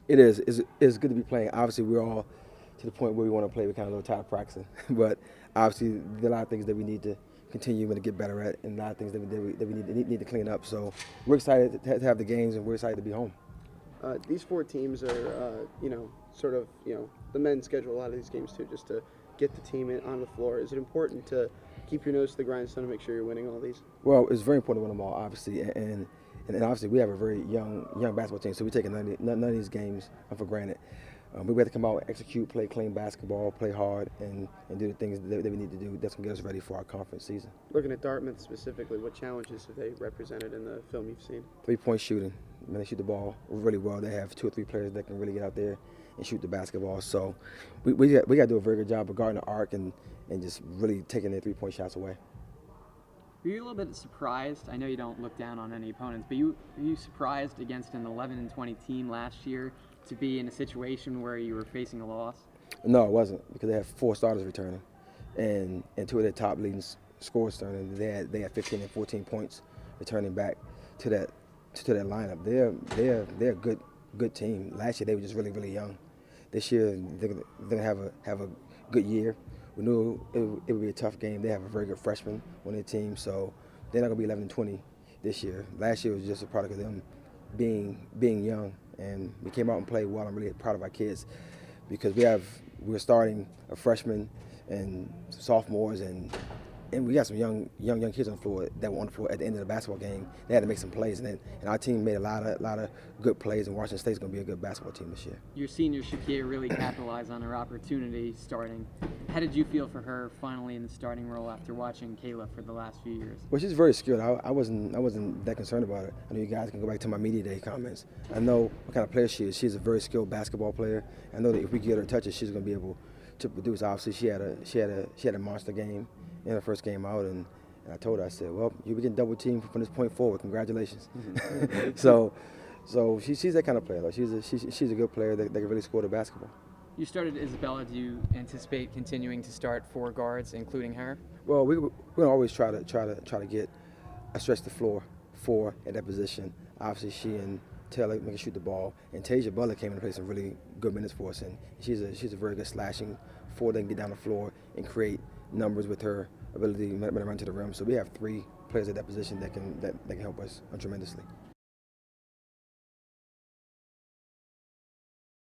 It is. It's good to be playing. Obviously, we're all to the point where we want to play. We're kind of a little tired of practicing. But obviously, there are a lot of things that we need to continue and get better at, and a lot of things that we need to clean up. So we're excited to have the games, and we're excited to be home. These four teams are, sort of, the men schedule a lot of these games too, just to get the team on the floor. Is it important to keep your nose to the grindstone to make sure you're winning all these? Well, it's very important to win them all, obviously, and obviously we have a very young basketball team, so we're taking none of these games for granted. We have to come out, execute, play clean basketball, play hard, and do the things that we need to do. That's going to get us ready for our conference season. Looking at Dartmouth specifically, what challenges have they represented in the film you've seen? 3-point shooting. When they shoot the ball really well, they have 2 or 3 players that can really get out there and shoot the basketball. So we got to do a very good job of guarding the arc and just really taking their 3-point shots away. Were you a little bit surprised? I know you don't look down on any opponents, but were you surprised against an 11-20 team last year to be in a situation where you were facing a loss? No, it wasn't, because they had 4 starters returning, and 2 of their top leading scorers returning. They had 15 and 14 points returning back to that lineup. They're a good team. Last year they were just really young. This year they're gonna have a good year. We knew it would be a tough game. They have a very good freshman on their team, so they're not gonna be 11-20 this year. Last year was just a product of them being young, and we came out and played well. I'm really proud of our kids because we're starting a freshman and sophomores, and we got some young kids on the floor that were on the floor at the end of the basketball game. They had to make some plays, and our team made a lot of good plays, and Washington State's going to be a good basketball team this year. Your senior Shakir really capitalized on her opportunity starting. How did you feel for her finally in the starting role after watching Kayla for the last few years? Well, she's very skilled. I wasn't that concerned about her. I know you guys can go back to my media day comments. I know what kind of player she is. She's a very skilled basketball player. I know that if we get her touches, she's going to be able to produce. Obviously, she had a monster game in her first game out, and I told her, I said, well, you'll be getting double teamed from this point forward. Congratulations. So she's that kind of player, though. She's a good player that can really score the basketball. You started Isabella. Do you anticipate continuing to start 4 guards, including her? Well, we're gonna always try to get stretch the floor 4 at that position. Obviously, she and Taylor can shoot the ball, and Tasia Butler came in to play some really good minutes for us, and she's a very good slashing 4 that can get down the floor and create numbers with her ability to run to the rim. So we have 3 players at that position that can help us tremendously.